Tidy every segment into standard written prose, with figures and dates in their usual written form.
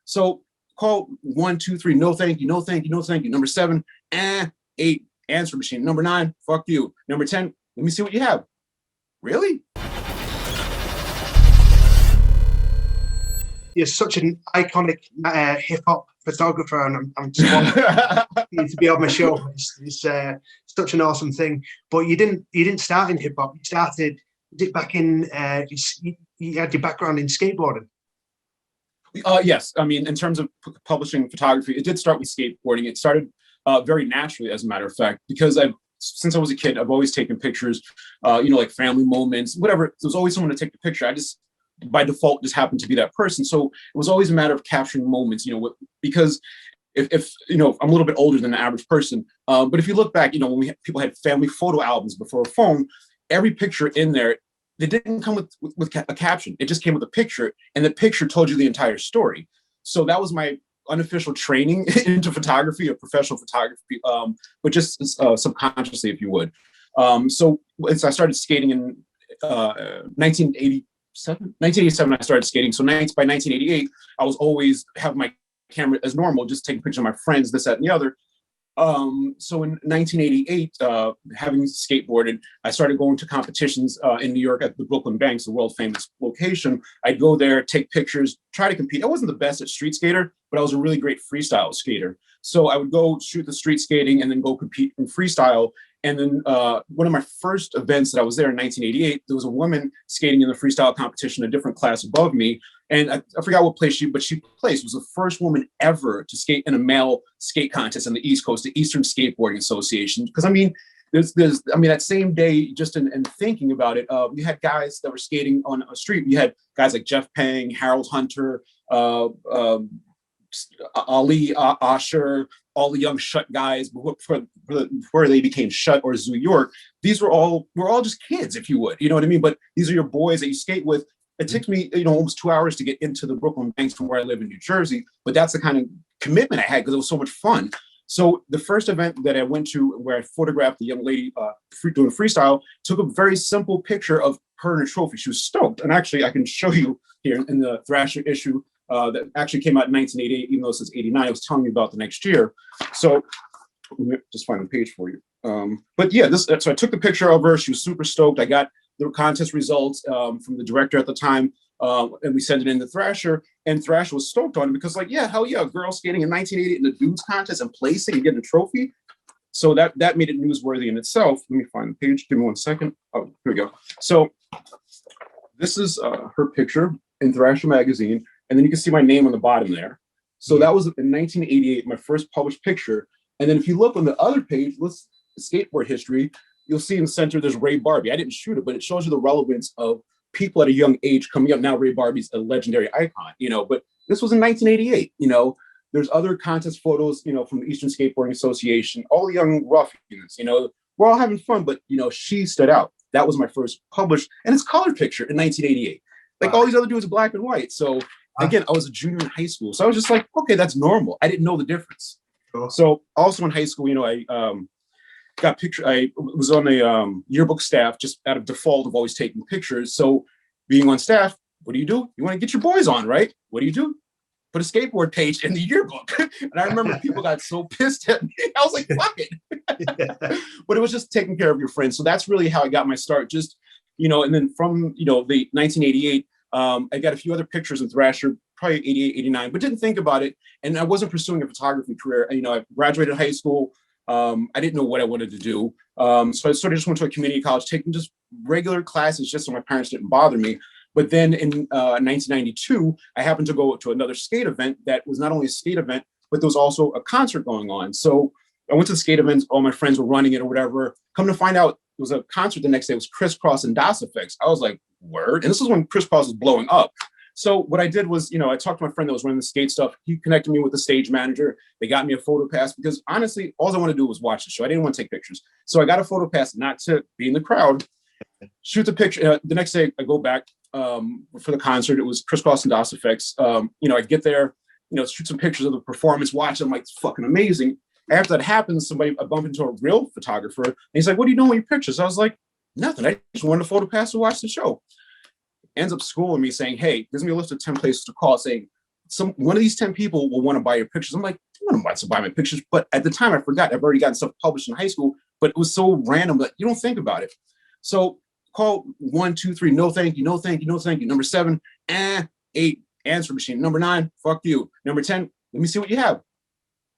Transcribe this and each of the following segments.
So call 1, 2, 3, no thank you, no thank you, no thank you. Number 7, 8, answer machine. Number 9, fuck you. Number 10, let me see what you have. Really? You're such an iconic hip hop photographer, and I'm just wanting you to be on my show. It's such an awesome thing. But you didn't start in hip hop. You started back in you had your background in skateboarding. Yes, I mean, in terms of publishing photography, it did start with skateboarding. It started very naturally, as a matter of fact, because since I was a kid, I've always taken pictures, like family moments, whatever. There's always someone to take the picture. I just, by default, just happened to be that person. So it was always a matter of capturing moments, because if I'm a little bit older than the average person, but if you look back, when people had family photo albums before a phone, every picture in there, they didn't come with a caption. It just came with a picture, and the picture told you the entire story. So that was my unofficial training into photography, or professional photography, but just subconsciously, if you would. So I started skating in 1987, I started skating. So by 1988, I was always having my camera as normal, just taking pictures of my friends, this, that, and the other. So in 1988, having skateboarded, I started going to competitions in New York at the Brooklyn Banks, the world famous location. I'd go there, take pictures, try to compete. I wasn't the best at street skater, but I was a really great freestyle skater. So I would go shoot the street skating and then go compete in freestyle. And then one of my first events that I was there in 1988, there was a woman skating in the freestyle competition, a different class above me. And I forgot what place she placed. Was the first woman ever to skate in a male skate contest on the East Coast, the Eastern Skateboarding Association. Because I mean, that same day, just in thinking about it, you had guys that were skating on a street. You had guys like Jeff Pang, Harold Hunter, Ali Asher, all the young shut guys before they became shut or Zoo York. We're all just kids, if you would, you know what I mean? But these are your boys that you skate with. It takes me, almost 2 hours to get into the Brooklyn Banks from where I live in New Jersey, but that's the kind of commitment I had because it was so much fun. So the first event that I went to where I photographed the young lady doing freestyle, took a very simple picture of her and a trophy. She was stoked. And actually, I can show you here in the Thrasher issue that actually came out in 1988, even though it says 89. I was telling you about the next year. So let me just find the page for you. But yeah, so I took the picture of her. She was super stoked. I got the contest results from the director at the time, and we sent it in to Thrasher, and Thrasher was stoked on it because, like, yeah, hell yeah, a girl skating in 1988 in the dudes contest and placing and getting a trophy. So that made it newsworthy in itself. Let me find the page. Give me 1 second. Oh, here we go. So this is her picture in Thrasher magazine, and then you can see my name on the bottom there. So that was in 1988, my first published picture. And then if you look on the other page, let's skateboard history, you'll see in the center, there's Ray Barbee. I didn't shoot it, but it shows you the relevance of people at a young age coming up. Now Ray Barbee's a legendary icon, but this was in 1988, there's other contest photos, from the Eastern Skateboarding Association, all the young ruffians, we're all having fun, but, she stood out. That was my first published, and it's color picture in 1988. Like all these other dudes are black and white. So again, I was a junior in high school. So I was just like, okay, that's normal. I didn't know the difference. Cool. So also in high school, I was on a yearbook staff just out of default of always taking pictures. So being on staff, what do? You want to get your boys on, right? What do? Put a skateboard page in the yearbook. And I remember people got so pissed at me. I was like, fuck it. But it was just taking care of your friends. So that's really how I got my start. Just, and then from, the 1988, I got a few other pictures in Thrasher, probably 88, 89, but didn't think about it. And I wasn't pursuing a photography career. I graduated high school. I didn't know what I wanted to do. So I sort of just went to a community college, taking just regular classes just so my parents didn't bother me. But then in 1992, I happened to go to another skate event that was not only a skate event, but there was also a concert going on. So I went to the skate event, all my friends were running it or whatever. Come to find out, it was a concert the next day. It was Crisscross and Das Effects. I was like, word? And this is when Crisscross was blowing up. So what I did was, I talked to my friend that was running the skate stuff. He connected me with the stage manager. They got me a photo pass because honestly, all I wanted to do was watch the show. I didn't want to take pictures. So I got a photo pass not to be in the crowd, shoot the picture. The next day I go back for the concert. It was Crisscross and Das Effects. I get there, shoot some pictures of the performance, watch it. I'm like, it's fucking amazing. After that happens, I bump into a real photographer and he's like, what are you doing with your pictures? I was like, nothing. I just wanted a photo pass to watch the show. Ends up schooling me saying, hey, gives me a list of 10 places to call, saying, one of these 10 people will want to buy your pictures. I'm like, I don't want to buy my pictures. But at the time, I forgot. I've already gotten stuff published in high school, but it was so random that you don't think about it. So call 1, 2, 3, no thank you, no thank you, no thank you. Number 7, 8, answer machine. Number 9, fuck you. Number 10, let me see what you have.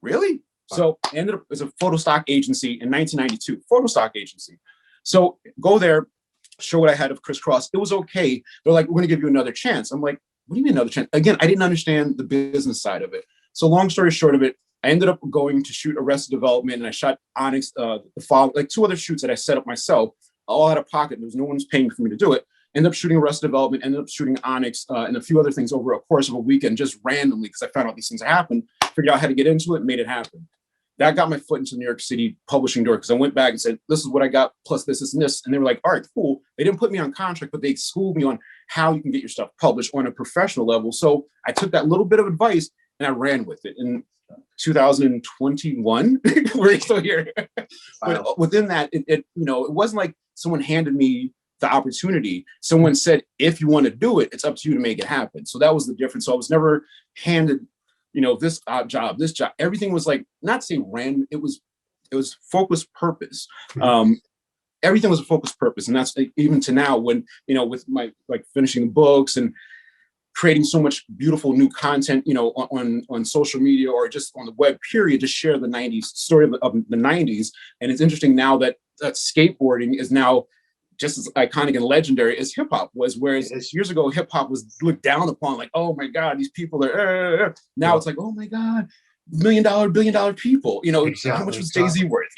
Really? So I ended up as a photo stock agency in 1992, photo stock agency. So go there, show what I had of crisscross. It was okay. They're like, we're going to give you another chance. I'm like, what do you mean another chance? Again, I didn't understand the business side of it. So long story short of it, I ended up going to shoot Arrested Development, and I shot Onyx, the fall, like 2 other shoots that I set up myself, all out of pocket. There was no one was paying for me to do it. Ended up shooting Arrested Development, ended up shooting Onyx, and a few other things over a course of a weekend, just randomly, because I found out these things happen, figured out how to get into it, made it happen. That got my foot into the New York City publishing door, because I went back and said, this is what I got, plus this, this, and this. And they were like, all right, cool. They didn't put me on contract, but they schooled me on how you can get your stuff published on a professional level. So I took that little bit of advice and I ran with it. In 2021, we're still here. But within that, it wasn't like someone handed me the opportunity. Someone said, if you want to do it, it's up to you to make it happen. So that was the difference. So I was never handed, this job, this job. Everything was like, not saying random, it was focused purpose. Everything was a focused purpose. And that's even to now when, with my finishing the books and creating so much beautiful new content, on social media or just on the web period, to share the 90s story of the 90s. And it's interesting now that skateboarding is now just as iconic and legendary as hip hop was, whereas years ago, hip hop was looked down upon, like, oh my God, these people are, now it's like, oh my God, $1 million, $1 billion people, exactly, how much was Jay-Z worth,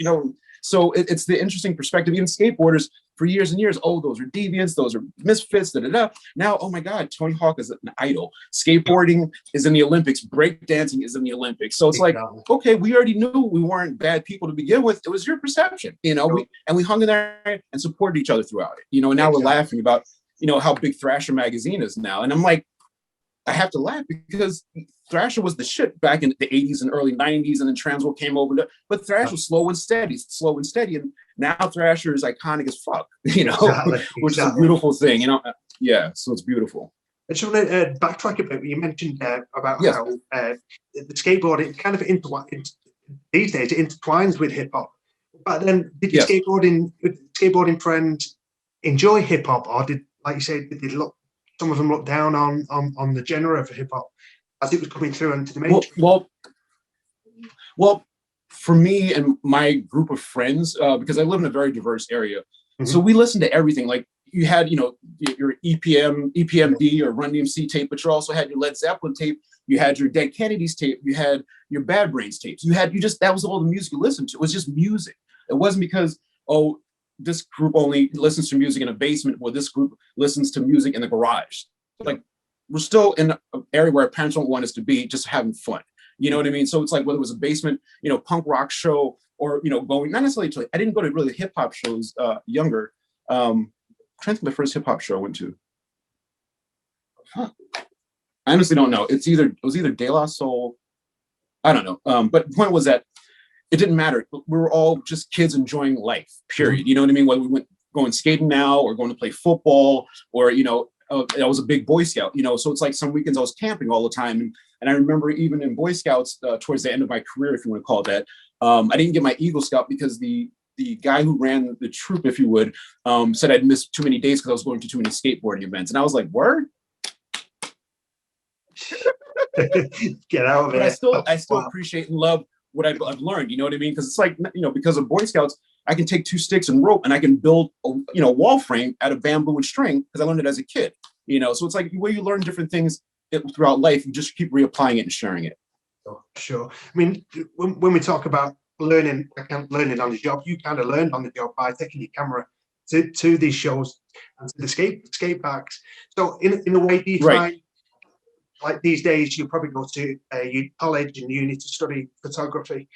So it's the interesting perspective. Even skateboarders for years and years, oh, those are deviants, those are misfits, da da da. Now, oh my God, Tony Hawk is an idol. Skateboarding is in the Olympics. Breakdancing is in the Olympics. So it's like, okay, we already knew we weren't bad people to begin with. It was your perception, we hung in there and supported each other throughout it. And now we're laughing about, how big Thrasher magazine is now. And I'm like, I have to laugh because Thrasher was the shit back in the 80s and early 90s, and then Transworld came over. But Thrasher was slow and steady, and now Thrasher is iconic as fuck, which is a beautiful thing, Yeah, so it's beautiful. I just want to backtrack a bit. You mentioned about how the skateboarding kind of these days it intertwines with hip hop. But then, did your skateboarding friends enjoy hip hop, or did, like you said, some of them look down on the genre of hip hop as it was coming through into the mainstream? Well, for me and my group of friends, because I live in a very diverse area, so we listen to everything. Like you had, your EPMD or Run DMC tape, but you also had your Led Zeppelin tape. You had your Dead Kennedys tape. You had your Bad Brains tapes. That was all the music you listened to. It was just music. It wasn't because, this group only listens to music in a basement, or this group listens to music in the garage. Like, we're still in an area where our parents don't want us to be, just having fun. You know what I mean? So it's like, whether it was a basement, punk rock show, or, going, not necessarily to, I didn't go to really hip hop shows younger. I'm trying to think of the first hip hop show I went to. I honestly don't know. It was either De La Soul. I don't know. But the point was that it didn't matter. We were all just kids enjoying life, period. You know what I mean? Whether we went going skating now, or going to play football, or, I was a big Boy Scout, so it's like some weekends I was camping all the time. And I remember even in Boy Scouts, towards the end of my career, if you want to call it that, I didn't get my Eagle Scout because the guy who ran the troop, if you would, said I'd missed too many days because I was going to too many skateboarding events. And I was like, word? Get out of it. But I still appreciate and love what I've learned, you know what I mean? Because it's like, because of Boy Scouts, I can take 2 sticks and rope and I can build a wall frame out of bamboo and string, because I learned it as a kid, so it's like the way you learn different things throughout life, you just keep reapplying it and sharing it. Sure. I mean, when we talk about learning on the job, you kind of learned on the job by taking your camera to these shows and to the skate parks. So in a way, do you find, like these days, you probably go to college and uni to study photography.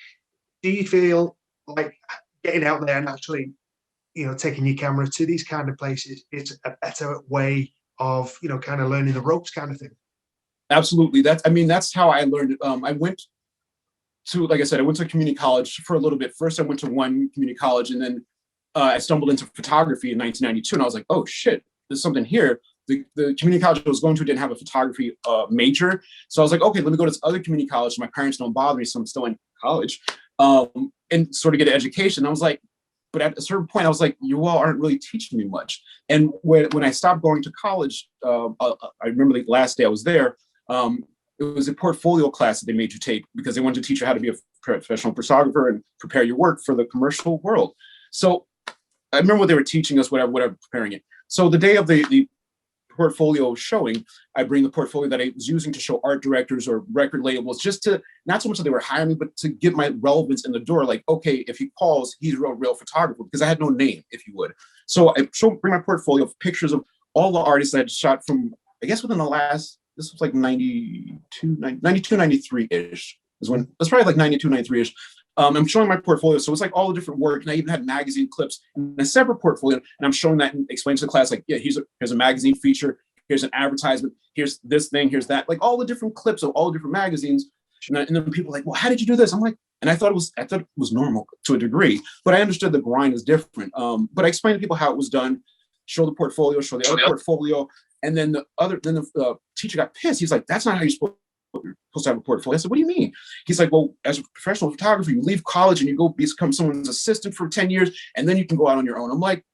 Do you feel like getting out there and actually, taking your camera to these kind of places is a better way of, kind of learning the ropes kind of thing? Absolutely. That's how I learned it. I went to, like I said, I went to community college for a little bit. First, I went to one community college, and then I stumbled into photography in 1992, and I was like, oh shit, there's something here. the community college I was going to didn't have a photography major. So I was like, okay, let me go to this other community college. So my parents don't bother me, so I'm still in college, and sort of get an education. I was like, but at a certain point, I was like, you all aren't really teaching me much. And when I stopped going to college, I remember the last day I was there, it was a portfolio class that they made you take because they wanted to teach you how to be a professional photographer and prepare your work for the commercial world. So I remember what they were teaching us, whatever, preparing it. So the day of the portfolio showing, I bring the portfolio that I was using to show art directors or record labels, just to, not so much that they were hiring me, but to get my relevance in the door. Like, okay, if he calls, he's a real photographer, because I had no name, if you would. So I bring my portfolio of pictures of all the artists I had shot from, I guess within the last, this was like 92, 93-ish is when, it's probably like 92, 93-ish. I'm showing my portfolio. So it's like all the different work. And I even had magazine clips in a separate portfolio. And I'm showing that and explaining to the class, like, yeah, here's a magazine feature. Here's an advertisement. Here's this thing. Here's that. Like all the different clips of all the different magazines. And then people are like, well, how did you do this? I'm like, and I thought it was normal to a degree, but I understood the grind is different. But I explained to people how it was done, show the portfolio, show the other portfolio. And then the teacher got pissed. He's like, that's not how you're supposed to have a portfolio. I said, what do you mean? He's like, well, as a professional photographer, you leave college and you go become someone's assistant for 10 years, and then you can go out on your own. I'm like,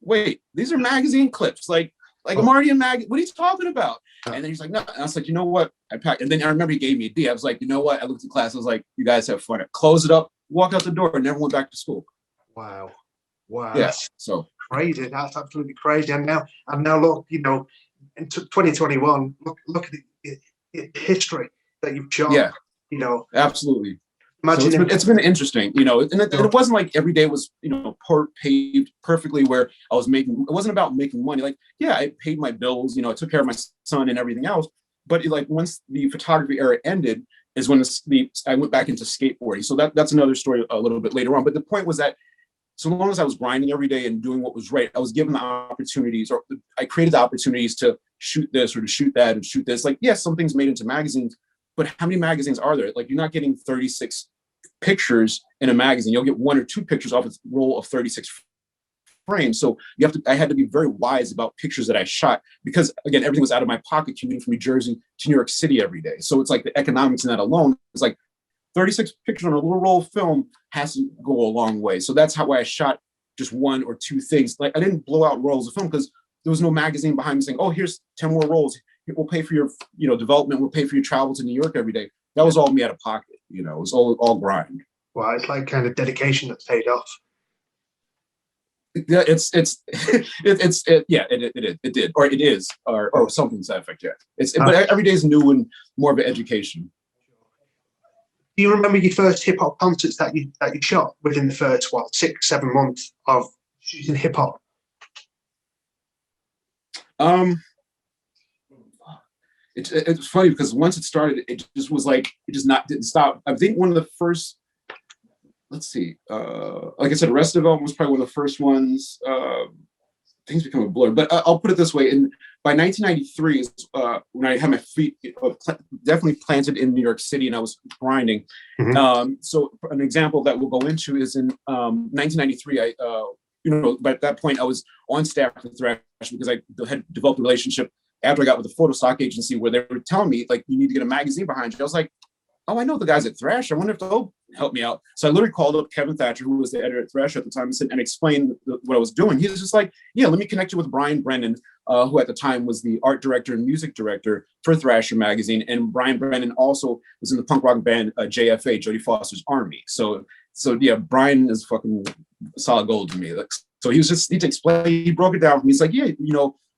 wait, these are magazine clips. Like I'm already in mag. What are you talking about? And then he's like, no. And I was like, you know what? I packed. And then I remember he gave me a D. I was like, you know what? I looked at the class. I was like, you guys have fun. I closed it up, walked out the door, and never went back to school. Wow. Yeah. That's So crazy. That's absolutely crazy. And now look, into 2021, look at the history that you've shot. Yeah. Absolutely. Absolutely. So it's been interesting, and it wasn't like every day was, paved perfectly where I was it wasn't about making money. Like, yeah, I paid my bills, I took care of my son and everything else. But once the photography era ended is when I went back into skateboarding. So that's another story a little bit later on. But the point was that so long as I was grinding every day and doing what was right, I was given the opportunities, or I created the opportunities to shoot this or to shoot that and shoot this. Like, yes, some things made into magazines, but how many magazines are there? Like, you're not getting 36 pictures in a magazine. You'll get 1 or 2 pictures off a roll of 36 frames. So I had to be very wise about pictures that I shot, because again, everything was out of my pocket commuting from New Jersey to New York City every day. So it's like the economics in that alone is like 36 pictures on a little roll of film has to go a long way. So that's how I shot just 1 or 2 things. Like, I didn't blow out rolls of film because there was no magazine behind me saying, oh, here's 10 more rolls. We'll pay for your, development. We'll pay for your travel to New York every day. That was all me out of pocket. It was all grind. Well, it's like kind of dedication that's paid off. Yeah, it did, or it is, or something to that effect. Yeah, but every day is new and more of an education. Do you remember your first hip hop concerts that you shot within the first 6-7 months of shooting hip hop? It's funny because once it started, it just was like didn't stop. I think one of the first, let's see, like I said, Arrested Development was probably one of the first ones. Things become a blur, but I'll put it this way: by 1993 is when I had my feet definitely planted in New York City, and I was grinding. Mm-hmm. So an example that we'll go into is in 1993. By that point, I was on staff with Thrasher because I had developed a relationship after I got with the photo stock agency where they were telling me, like, you need to get a magazine behind you. I was like, oh, I know the guys at Thrasher. I wonder if they'll help me out. So I literally called up Kevin Thatcher, who was the editor at Thrasher at the time, and explained what I was doing. He was just like, yeah, let me connect you with Brian Brennan, who at the time was the art director and music director for Thrasher magazine. And Brian Brennan also was in the punk rock band JFA, Jodie Foster's Army. So yeah, Brian is fucking solid gold to me. So he broke it down for me. He's like, yeah,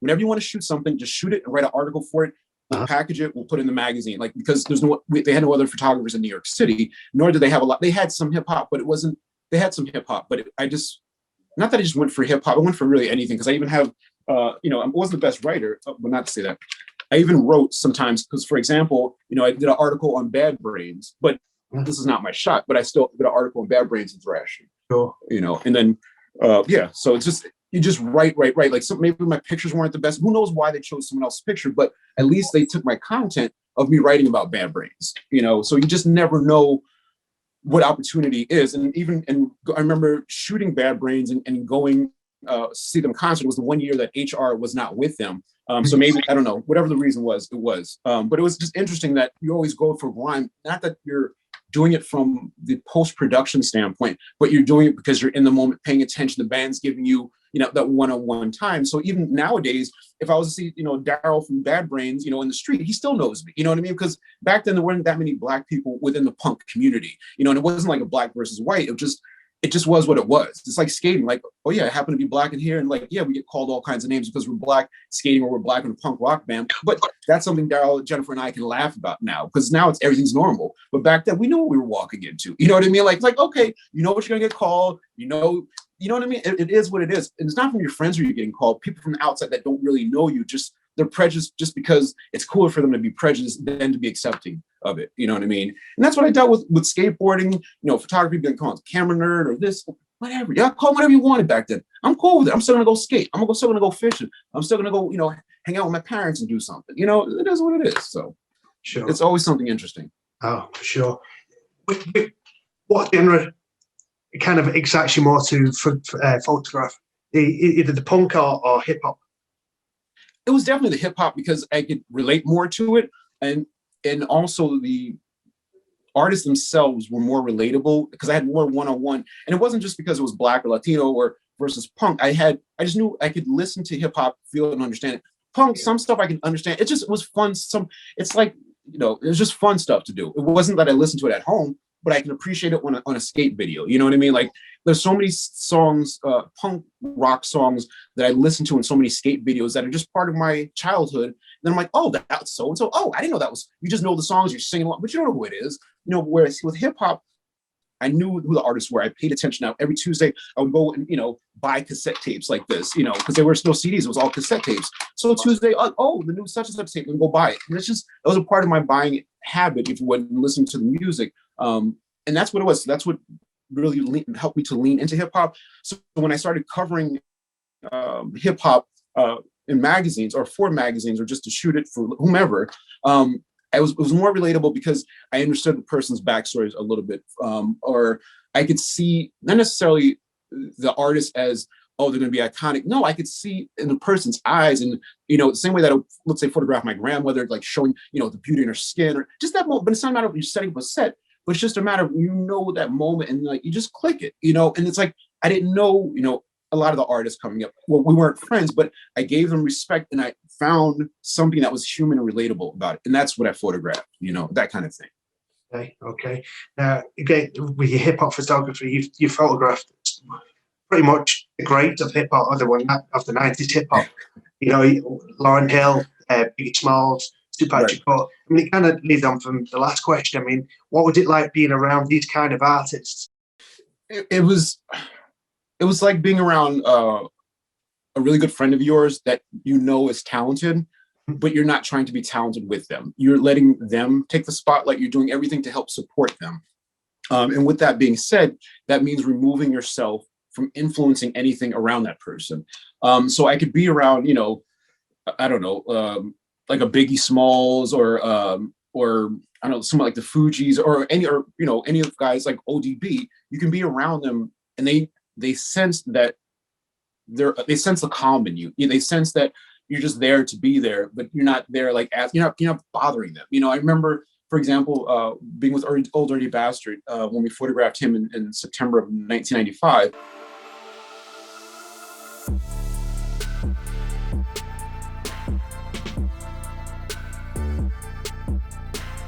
whenever you want to shoot something, just shoot it and write an article for it. We'll package it, we'll put it in the magazine. Like, because they had no other photographers in New York City, nor did they have a lot. They had some hip hop, but they had some hip hop, but not that I just went for hip hop, I went for really anything. Cause I even have, I wasn't the best writer, but not to say that. I even wrote sometimes, because for example, I did an article on Bad Brains, but this is not my shot, but I still did an article on Bad Brains and Thrasher. Sure. And then, so it's just, you just write. Like, so maybe my pictures weren't the best. Who knows why they chose someone else's picture, but at least they took my content of me writing about Bad Brains, so you just never know what opportunity is. And I remember shooting Bad Brains and going see them in concert was the one year that HR was not with them. So maybe, I don't know, whatever the reason was, it was. But it was just interesting that you always go for grime, not that you're doing it from the post-production standpoint, but you're doing it because you're in the moment, paying attention. The band's giving you, that one-on-one time. So even nowadays, if I was to see, Daryl from Bad Brains, in the street, he still knows me. You know what I mean? Because back then there weren't that many Black people within the punk community, and it wasn't like a Black versus white. It just was what it was. It's like skating, like, oh yeah, I happen to be Black in here. And like, yeah, we get called all kinds of names because we're Black skating or we're Black in a punk rock band. But that's something Daryl, Jennifer, and I can laugh about now because now everything's normal. But back then we knew what we were walking into. You know what I mean? Like, okay, you know what you're gonna get called, you know what I mean? It is what it is. And it's not from your friends who you're getting called, people from the outside that don't really know you, they're prejudiced just because it's cooler for them to be prejudiced than to be accepting of it. You know what I mean? And that's what I dealt with skateboarding, photography, being called camera nerd or this, whatever. Yeah, call whatever you wanted back then. I'm cool with it. I'm still gonna go skate. Still gonna go fishing. I'm still gonna go, hang out with my parents and do something. It is what it is. So sure, it's always something interesting. Oh, for sure. What genre kind of excites you more to photograph? Either the punk or hip hop? It was definitely the hip hop because I could relate more to it, and also the artists themselves were more relatable because I had more one-on-one, and it wasn't just because it was Black or Latino or versus punk. I just knew I could listen to hip hop, feel it, and understand it. Punk, some stuff I can understand. It was fun. It's like it was just fun stuff to do. It wasn't that I listened to it at home, but I can appreciate it on a skate video. You know what I mean? Like there's so many songs, punk rock songs that I listen to in so many skate videos that are just part of my childhood. And then I'm like, oh, that's so and so. Oh, I didn't know that was. You just know the songs, you're singing along, but you don't know who it is. Whereas with hip hop, I knew who the artists were. I paid attention. Now every Tuesday I would go and buy cassette tapes like this, because there were no CDs. It was all cassette tapes. So Tuesday, oh, the new such and such tape, and go buy it. And it was a part of my buying habit, if you would, listen to the music. And that's what it was. So that's what really helped me to lean into hip hop. So when I started covering hip hop in magazines or for magazines or just to shoot it for whomever, it was more relatable because I understood the person's backstories a little bit, or I could see not necessarily the artist as, oh, they're going to be iconic. No, I could see in the person's eyes, and the same way that I would, let's say, photograph my grandmother, like showing the beauty in her skin, or just that moment. But it's not a matter of you setting up a set, but it's just a matter of that moment, and like you just click it, And it's like I didn't know, a lot of the artists coming up. Well, we weren't friends, but I gave them respect, and I found something that was human and relatable about it, and that's what I photographed. That kind of thing. Okay. Now, again, with your hip hop photography, you photographed pretty much the greats of hip hop, of the 90s hip hop. Lauryn Hill, Biggie Smalls, Tupac Shakur. I mean, it kind of leads on from the last question. I mean, what was it like being around these kind of artists? It was like being around a really good friend of yours that is talented, but you're not trying to be talented with them. You're letting them take the spotlight. You're doing everything to help support them. And with that being said, that means removing yourself from influencing anything around that person. So I could be around, I don't know, like a Biggie Smalls or I don't know, someone like the Fugees or any of the guys like ODB. You can be around them, and they sense that they sense the calm in you. They sense that you're just there to be there, but you're not there like you're not bothering them. I remember, for example, being with Old Dirty Bastard when we photographed him in September of 1995.